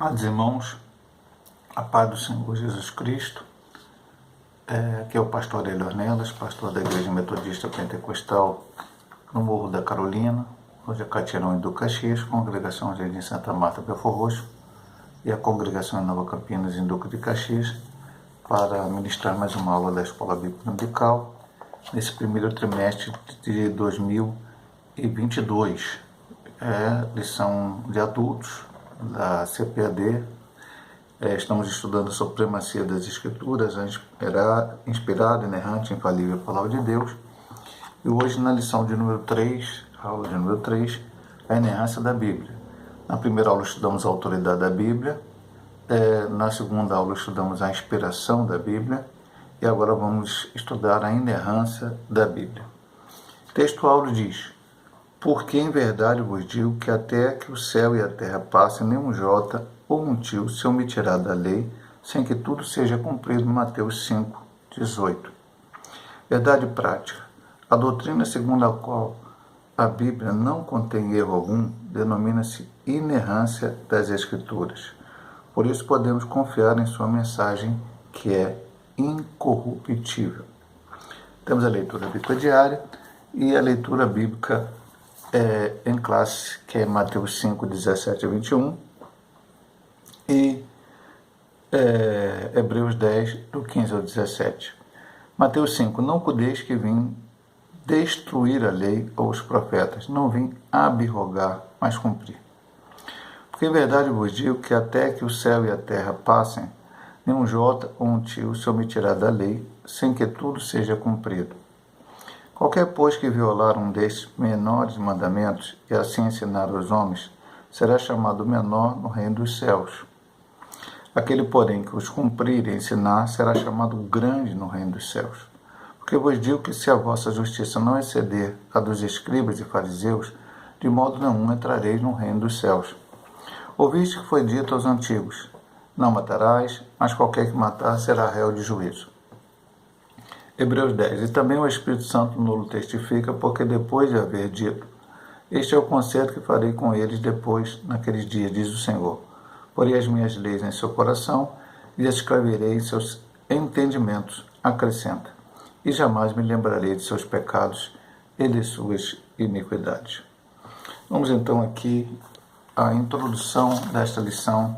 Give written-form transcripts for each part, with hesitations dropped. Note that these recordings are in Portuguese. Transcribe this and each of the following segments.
Amados irmãos, a paz do Senhor Jesus Cristo, aqui é o pastor Hélio Ornelas, pastor da Igreja Metodista Pentecostal no Morro da Carolina, hoje é Catirão e do Caxias, congregação Jardim Santa Marta, Belfor Roxo, e a congregação em Nova Campinas, em Duque de Caxias, para ministrar mais uma aula da Escola Bíblica Dominical, nesse primeiro trimestre de 2022. Lição de adultos da CPAD. Estamos estudando a supremacia das Escrituras, a inspirada, inerrante, infalível Palavra de Deus. E hoje, na lição de número 3, aula de número 3, a inerrância da Bíblia. Na primeira aula estudamos a autoridade da Bíblia, na segunda aula estudamos a inspiração da Bíblia, e agora vamos estudar a inerrância da Bíblia. O texto áureo diz: porque em verdade vos digo que até que o céu e a terra passem, nenhum jota ou um tio se omitirá da lei, sem que tudo seja cumprido. Mateus 5, 18. Verdade prática. A doutrina segundo a qual a Bíblia não contém erro algum denomina-se inerrância das Escrituras. Por isso podemos confiar em sua mensagem, que é incorruptível. Temos a leitura bíblica diária e a leitura bíblica em classe, que é Mateus 5, 17 a 21, e Hebreus 10, do 15 ao 17. Mateus 5, não cuideis que vim destruir a lei ou os profetas, não vim abrogar, mas cumprir. Porque em verdade vos digo que até que o céu e a terra passem, nenhum jota ou um tio se omitirá da lei, sem que tudo seja cumprido. Qualquer, pois, que violar um destes menores mandamentos e assim ensinar aos homens, será chamado menor no reino dos céus. Aquele, porém, que os cumprir e ensinar, será chamado grande no reino dos céus. Porque vos digo que se a vossa justiça não exceder a dos escribas e fariseus, de modo nenhum entrareis no reino dos céus. Ouviste que foi dito aos antigos: não matarás, mas qualquer que matar será réu de juízo. Hebreus 10. E também o Espírito Santo nulo testifica, porque depois de haver dito: este é o concerto que farei com eles depois, naqueles dias, diz o Senhor. Porei as minhas leis em seu coração e as escreverei em seus entendimentos, acrescenta. E jamais me lembrarei de seus pecados e de suas iniquidades. Vamos então aqui à introdução desta lição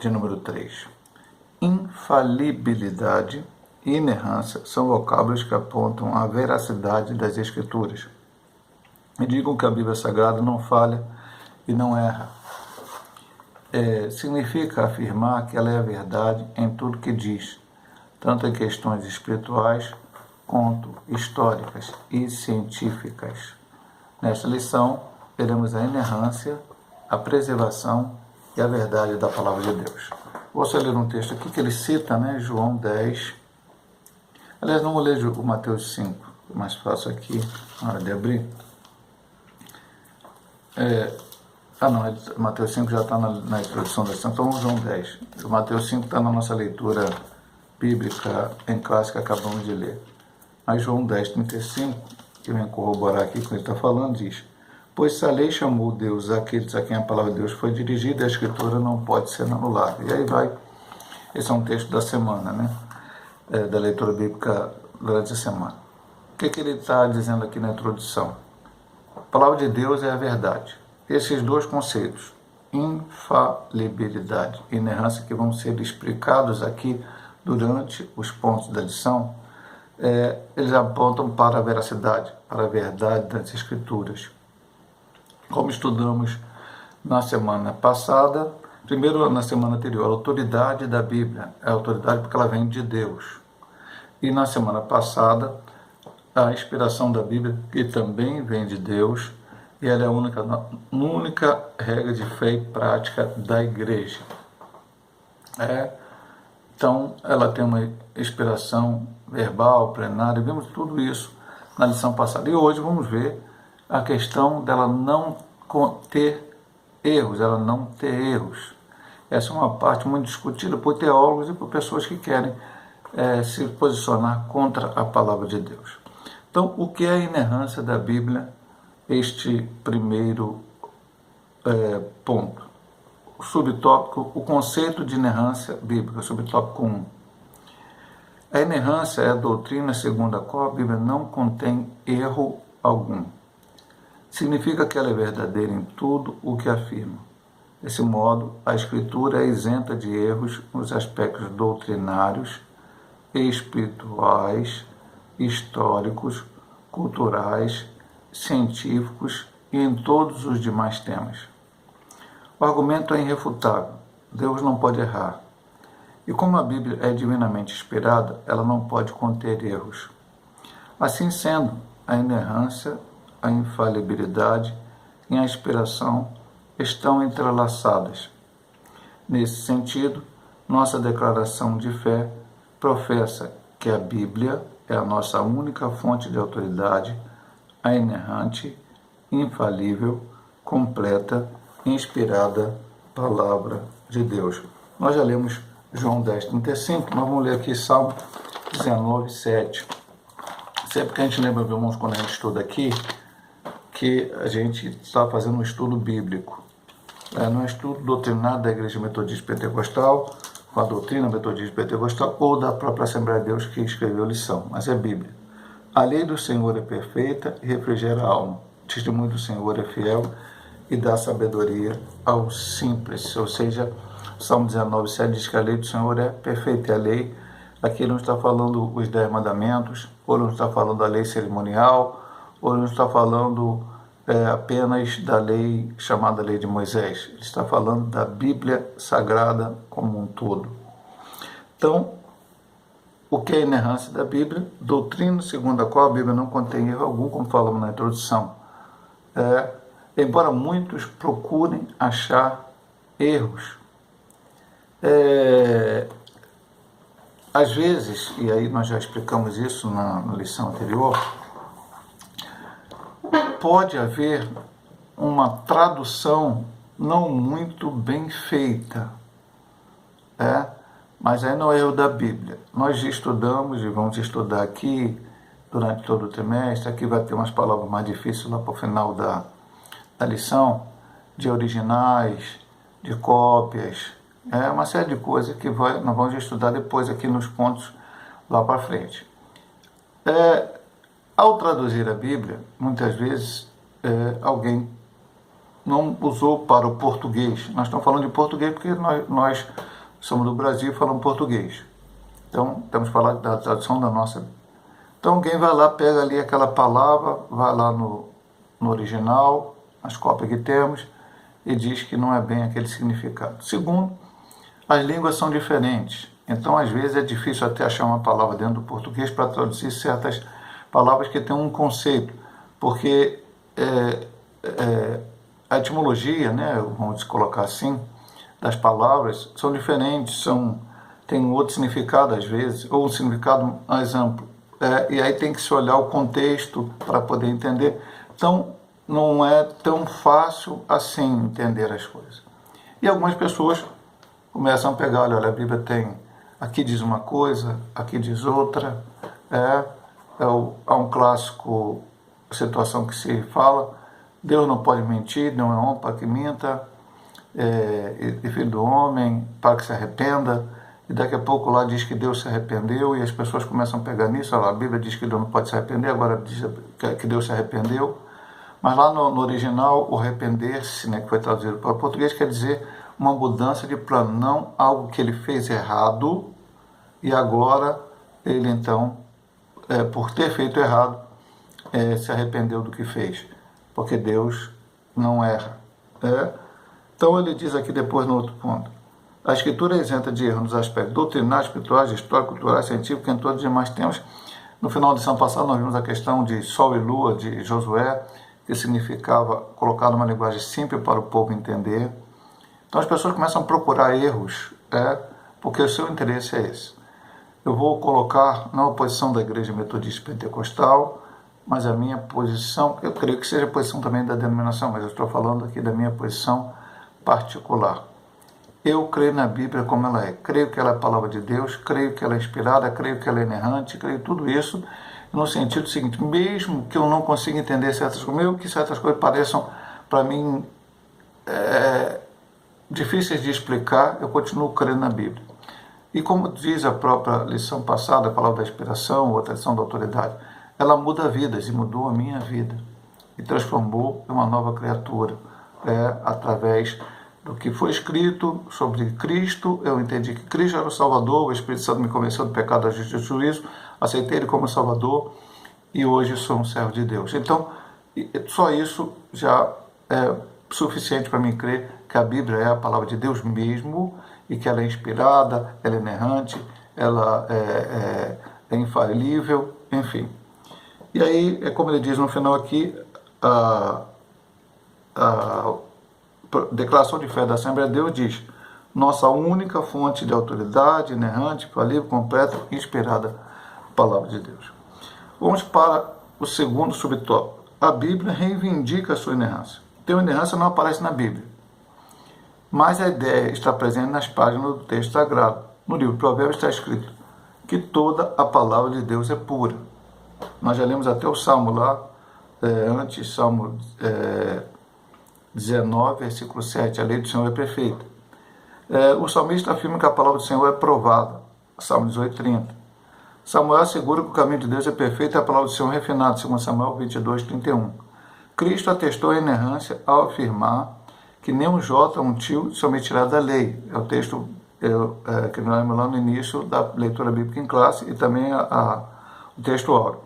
de número 3. Infalibilidade e inerrância são vocábulos que apontam à veracidade das Escrituras. E digam que a Bíblia Sagrada não falha e não erra. Significa afirmar que ela é a verdade em tudo que diz, tanto em questões espirituais quanto históricas e científicas. Nesta lição, veremos a inerrância, a preservação e a verdade da Palavra de Deus. Vou só ler um texto aqui que ele cita, João 10. Aliás, não vou ler o Mateus 5, é mais fácil aqui, na hora de abrir. Mateus 5 já está na introdução da lição, então João 10. O Mateus 5 está na nossa leitura bíblica em classe que acabamos de ler. Mas João 10, 35, que vem corroborar aqui com o que ele está falando, diz: pois se a lei chamou Deus àqueles a quem a palavra de Deus foi dirigida, a Escritura não pode ser anulada. E aí vai, esse é um texto da semana, da leitura bíblica durante a semana. O que ele está dizendo aqui na introdução? A palavra de Deus é a verdade. Esses dois conceitos, infalibilidade e inerrância, que vão ser explicados aqui durante os pontos da lição, eles apontam para a veracidade, para a verdade das Escrituras. Como estudamos na semana passada, primeiro na semana anterior, a autoridade da Bíblia é a autoridade porque ela vem de Deus. E na semana passada, a inspiração da Bíblia, que também vem de Deus, e ela é a única regra de fé e prática da igreja. Então, ela tem uma inspiração verbal, plenária, vimos tudo isso na lição passada. E hoje vamos ver a questão dela não ter erros, Essa é uma parte muito discutida por teólogos e por pessoas que querem se posicionar contra a palavra de Deus. Então, o que é a inerrância da Bíblia? Este primeiro ponto. subtópico, o conceito de inerrância bíblica, subtópico 1. A inerrância é a doutrina segundo a qual a Bíblia não contém erro algum. Significa que ela é verdadeira em tudo o que afirma. Desse modo, a Escritura é isenta de erros nos aspectos doutrinários, espirituais, históricos, culturais, científicos e em todos os demais temas. O argumento é irrefutável. Deus não pode errar. E como a Bíblia é divinamente inspirada, ela não pode conter erros. Assim sendo, a inerrância, a infalibilidade e a inspiração estão entrelaçadas. Nesse sentido, nossa declaração de fé professa que a Bíblia é a nossa única fonte de autoridade, a inerrante, infalível, completa, inspirada Palavra de Deus. Nós já lemos João 10:35, nós vamos ler aqui Salmo 19:7. Sempre que a gente lembra, irmãos, quando a gente estuda aqui, que a gente está fazendo um estudo bíblico. Não é um estudo doutrinário da Igreja Metodista Pentecostal, com a doutrina metodista pentecostal, ou da própria Assembleia de Deus que escreveu a lição, mas é Bíblia. A lei do Senhor é perfeita e refrigera a alma. O testemunho do Senhor é fiel e dá sabedoria ao simples. Ou seja, Salmo 19:7 diz que a lei do Senhor é perfeita. E a lei, aqui não está falando os 10 mandamentos, ou não está falando da lei cerimonial, ou não está falando apenas da lei chamada Lei de Moisés. Ele está falando da Bíblia Sagrada como um todo. Então, o que é a inerrância da Bíblia? Doutrina segundo a qual a Bíblia não contém erro algum, como falamos na introdução. Embora muitos procurem achar erros, às vezes, e aí nós já explicamos isso na lição anterior, pode haver uma tradução não muito bem feita, mas aí não é erro da Bíblia. Nós estudamos e vamos estudar aqui durante todo o trimestre. Aqui vai ter umas palavras mais difíceis lá para o final da lição, de originais, de cópias, uma série de coisas que nós vamos estudar depois aqui nos pontos lá para frente. Ao traduzir a Bíblia, muitas vezes alguém não usou para o português. Nós estamos falando de português porque nós somos do Brasil e falamos português. Então, temos que falar da tradução da nossa. Então, alguém vai lá, pega ali aquela palavra, vai lá no original, as cópias que temos, e diz que não é bem aquele significado. Segundo, as línguas são diferentes. Então, às vezes, é difícil até achar uma palavra dentro do português para traduzir certas palavras que têm um conceito, porque a etimologia, vamos colocar assim, das palavras são diferentes, tem um outro significado às vezes, ou um significado mais amplo, e aí tem que se olhar o contexto para poder entender. Então, não é tão fácil assim entender as coisas. E algumas pessoas começam a pegar, olha, a Bíblia tem, aqui diz uma coisa, aqui diz outra, há um clássico situação que se fala, Deus não pode mentir, não é homem para que minta, e filho do homem para que se arrependa, e daqui a pouco lá diz que Deus se arrependeu, e as pessoas começam a pegar nisso, olha lá, a Bíblia diz que Deus não pode se arrepender, agora diz que Deus se arrependeu, mas lá no original, o arrepender-se, que foi traduzido para o português, quer dizer uma mudança de plano, não algo que ele fez errado, e agora ele então, por ter feito errado, se arrependeu do que fez, porque Deus não erra. Então ele diz aqui depois no outro ponto, a Escritura é isenta de erro nos aspectos doutrinários, espirituais, históricos, culturais, científicos, em todos os demais temas. No final da lição passada nós vimos a questão de Sol e Lua, de Josué, que significava colocar numa linguagem simples para o povo entender. Então as pessoas começam a procurar erros, porque o seu interesse é esse. Eu vou colocar na oposição da Igreja Metodista Pentecostal, mas a minha posição, eu creio que seja a posição também da denominação, mas eu estou falando aqui da minha posição particular. Eu creio na Bíblia como ela é, creio que ela é a palavra de Deus, creio que ela é inspirada, creio que ela é inerrante, creio tudo isso no sentido seguinte, mesmo que eu não consiga entender certas coisas, mesmo que certas coisas pareçam para mim difíceis de explicar, eu continuo crendo na Bíblia. E como diz a própria lição passada, a palavra da inspiração, outra lição da autoridade, ela muda vidas e mudou a minha vida. E transformou em uma nova criatura. Através do que foi escrito sobre Cristo, eu entendi que Cristo era o Salvador, o Espírito Santo me convenceu do pecado, da justiça e do juízo, aceitei Ele como Salvador e hoje sou um servo de Deus. Então, só isso já é suficiente para mim crer que a Bíblia é a palavra de Deus mesmo e que ela é inspirada, ela é inerrante, ela é infalível, enfim. E aí, como ele diz no final aqui, a declaração de fé da Assembleia de Deus diz: nossa única fonte de autoridade, inerrante, infalível, completa e inspirada, a palavra de Deus. Vamos para o segundo subtópico. A Bíblia reivindica a sua inerrância. Então, a inerrância não aparece na Bíblia, mas a ideia está presente nas páginas do texto sagrado. No livro de Provérbios está escrito que toda a palavra de Deus é pura. Nós já lemos até o Salmo lá, antes, Salmo 19, versículo 7, a lei do Senhor é perfeita. O salmista afirma que a palavra do Senhor é provada, Salmo 18, 30. Samuel assegura que o caminho de Deus é perfeito e a palavra do Senhor é refinada, segundo Samuel 22, 31. Cristo atestou a inerrância ao afirmar que nem um jota, um tio, são retirados da lei. É o texto que nós lemos lá no início da leitura bíblica em classe e também o texto áureo.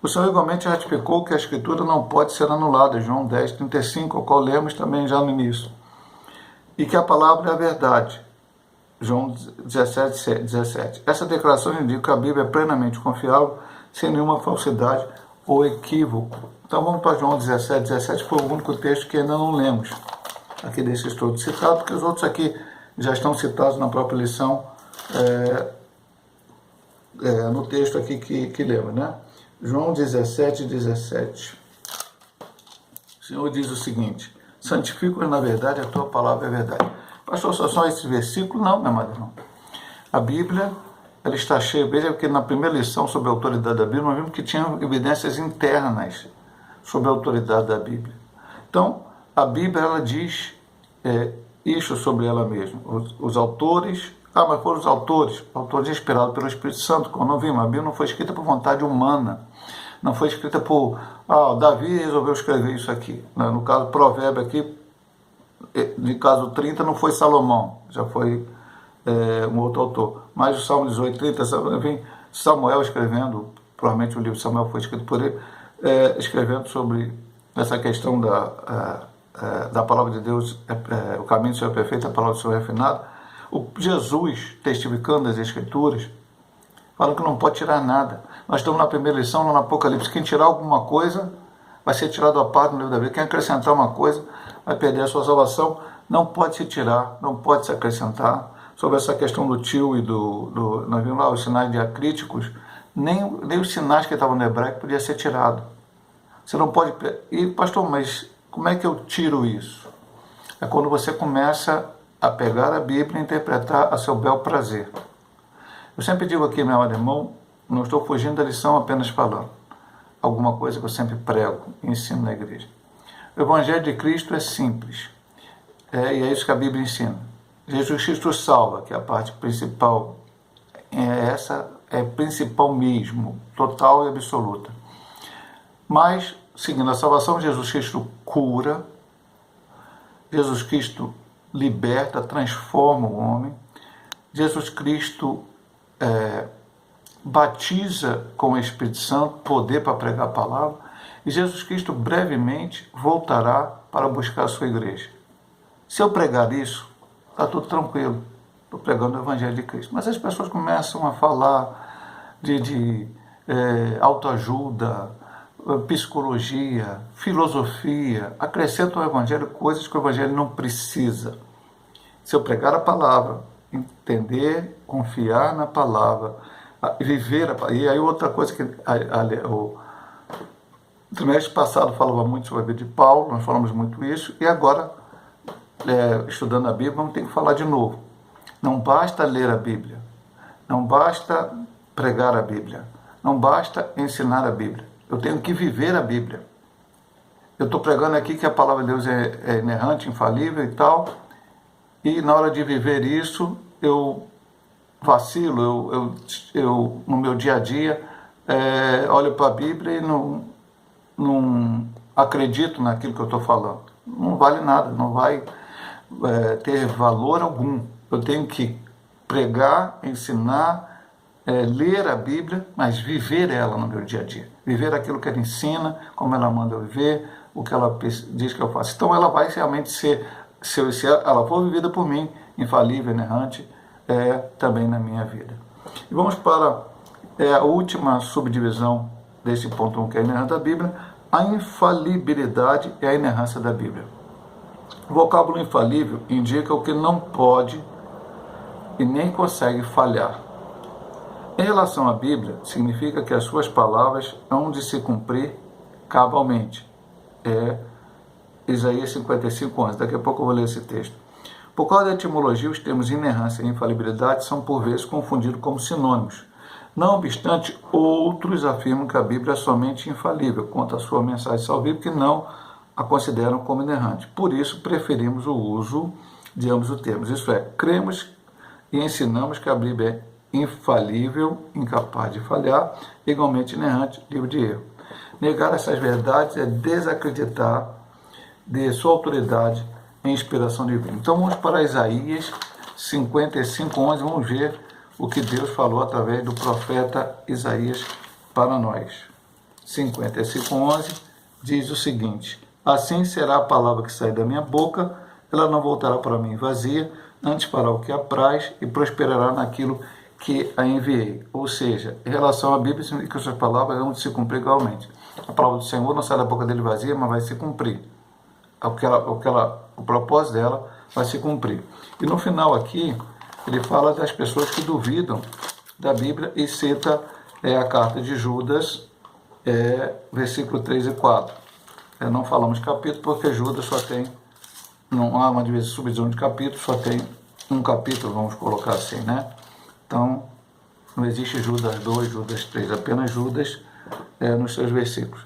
O Senhor igualmente ratificou que a Escritura não pode ser anulada, João 10, 35, ao qual lemos também já no início. E que a palavra é a verdade, João 17, 17. Essa declaração indica que a Bíblia é plenamente confiável, sem nenhuma falsidade ou equívoco. Então vamos para João 17, 17, foi o único texto que ainda não lemos aqui desses todos citados, porque os outros aqui já estão citados na própria lição, no texto aqui que lemos, né? João 17, 17. O Senhor diz o seguinte: santifica-os na verdade, a tua palavra é verdade. Pastor, só esse versículo? Não, meu amado irmão. A Bíblia, ela está cheia. Veja que na primeira lição sobre a autoridade da Bíblia, nós vimos que tinha evidências internas sobre a autoridade da Bíblia. Então, a Bíblia, ela diz isso sobre ela mesma. Os autores, mas foram os autores inspirados pelo Espírito Santo, como não vimos. A Bíblia não foi escrita por vontade humana. Não foi escrita por, Davi resolveu escrever isso aqui. No caso, provérbio aqui, no caso 30, não foi Salomão, já foi um outro autor. Mas o Salmo 18, 30, enfim, Samuel escrevendo, provavelmente o livro de Samuel foi escrito por ele, escrevendo sobre essa questão da palavra de Deus, o caminho do Senhor é perfeito, a palavra do Senhor é refinada. O Jesus, testificando as Escrituras, fala que não pode tirar nada. Nós estamos na primeira lição, lá no Apocalipse. Quem tirar alguma coisa vai ser tirado à parte no livro da vida. Quem acrescentar uma coisa vai perder a sua salvação. Não pode se tirar, não pode se acrescentar. Sobre essa questão do tio e nós vimos lá os sinais diacríticos, nem os sinais que estavam no hebraico podia ser tirado. Você não pode... E, pastor, mas como é que eu tiro isso? É quando você começa a pegar a Bíblia e interpretar a seu bel prazer. Eu sempre digo aqui, meu amado irmão, não estou fugindo da lição, apenas falando alguma coisa que eu sempre prego e ensino na igreja. O Evangelho de Cristo é simples, e é isso que a Bíblia ensina. Jesus Cristo salva, que é a parte principal, essa é principal mesmo, total e absoluta. Mas, seguindo a salvação, Jesus Cristo cura, Jesus Cristo liberta, transforma o homem, Jesus Cristo batiza com o Espírito Santo, poder para pregar a palavra, e Jesus Cristo brevemente voltará para buscar a sua igreja. Se eu pregar isso, está tudo tranquilo, estou pregando o Evangelho de Cristo. Mas as pessoas começam a falar de autoajuda, psicologia, filosofia, acrescentam ao Evangelho coisas que o Evangelho não precisa. Se eu pregar a palavra, entender, confiar na palavra, viver a palavra. E aí outra coisa que o trimestre passado falava muito sobre a vida de Paulo, nós falamos muito isso, e agora, estudando a Bíblia, vamos ter que falar de novo. Não basta ler a Bíblia, não basta pregar a Bíblia, não basta ensinar a Bíblia. Eu tenho que viver a Bíblia. Eu estou pregando aqui que a palavra de Deus é inerrante, infalível e tal, e na hora de viver isso, eu vacilo, eu no meu dia a dia, olho para a Bíblia e não acredito naquilo que eu estou falando. Não vale nada, não vai ter valor algum. Eu tenho que pregar, ensinar, ler a Bíblia, mas viver ela no meu dia a dia. Viver aquilo que ela ensina, como ela manda eu viver, o que ela diz que eu faço. Então ela vai realmente ser, se ela for vivida por mim, infalível, inerrante, também na minha vida. E vamos para a última subdivisão desse ponto 1, que é a inerrância da Bíblia, a infalibilidade e a inerrância da Bíblia. O vocábulo infalível indica o que não pode e nem consegue falhar. Em relação à Bíblia, significa que as suas palavras hão de se cumprir cabalmente. Isaías 55:11. Daqui a pouco eu vou ler esse texto. Por causa da etimologia, os termos inerrância e infalibilidade são por vezes confundidos como sinônimos. Não obstante, outros afirmam que a Bíblia é somente infalível quanto à sua mensagem salvífica, que não a consideram como inerrante. Por isso, preferimos o uso de ambos os termos. Isso é, cremos e ensinamos que a Bíblia é infalível, incapaz de falhar, igualmente inerrante, livre de erro. Negar essas verdades é desacreditar de sua autoridade em inspiração divina. Então vamos para Isaías 55:11, vamos ver o que Deus falou através do profeta Isaías para nós. 55:11 diz o seguinte: assim será a palavra que sai da minha boca, ela não voltará para mim vazia, antes fará o que apraz e prosperará naquilo que a enviei. Ou seja, em relação à Bíblia, significa que as suas palavras vão se cumprir igualmente. A palavra do Senhor não sai da boca dele vazia, mas vai se cumprir. O propósito dela vai se cumprir. E no final aqui, ele fala das pessoas que duvidam da Bíblia e cita a carta de Judas, versículo 3 e 4. Não falamos capítulo porque Judas só tem, não há uma subdivisão de capítulos, só tem um capítulo, vamos colocar assim, né? Então, não existe Judas 2, Judas 3, apenas Judas nos seus versículos.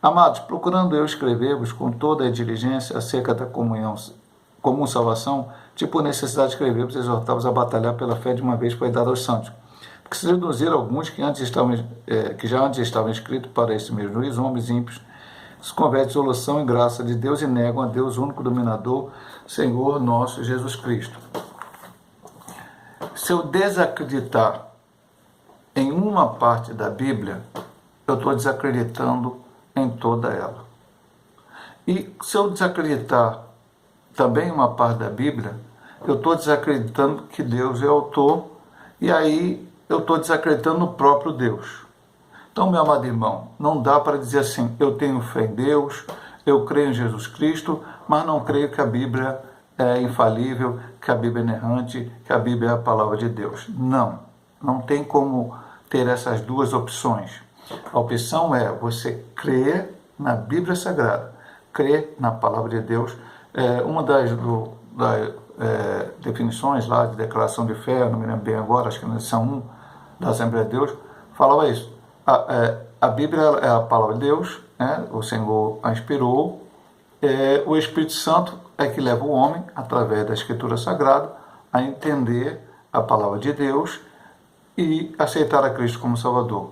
Amados, procurando eu escrever-vos com toda a diligência acerca da comum salvação, por necessidade de escrever-vos, exortar-vos a batalhar pela fé de uma vez foi dada aos santos. Porque se reduziram alguns que já antes estavam escritos para esse mesmo juízo, homens ímpios, se convertem em solução e graça de Deus e negam a Deus, único dominador, Senhor nosso Jesus Cristo. Se eu desacreditar em uma parte da Bíblia, eu estou desacreditando em toda ela. E se eu desacreditar também em uma parte da Bíblia, eu estou desacreditando que Deus é autor, e aí eu estou desacreditando no próprio Deus. Então, meu amado irmão, não dá para dizer assim, eu tenho fé em Deus, eu creio em Jesus Cristo, mas não creio que a Bíblia é infalível, que a Bíblia é inerrante, que a Bíblia é a palavra de Deus. Não tem como ter essas duas opções. A opção é você crer na Bíblia Sagrada, crer na palavra de Deus. Uma das definições lá de declaração de fé, não me lembro bem agora, acho que na lição 1 da Assembleia de Deus, falava isso. A Bíblia é a palavra de Deus, o Senhor a inspirou, o Espírito Santo é que leva o homem, através da Escritura Sagrada, a entender a palavra de Deus e aceitar a Cristo como Salvador.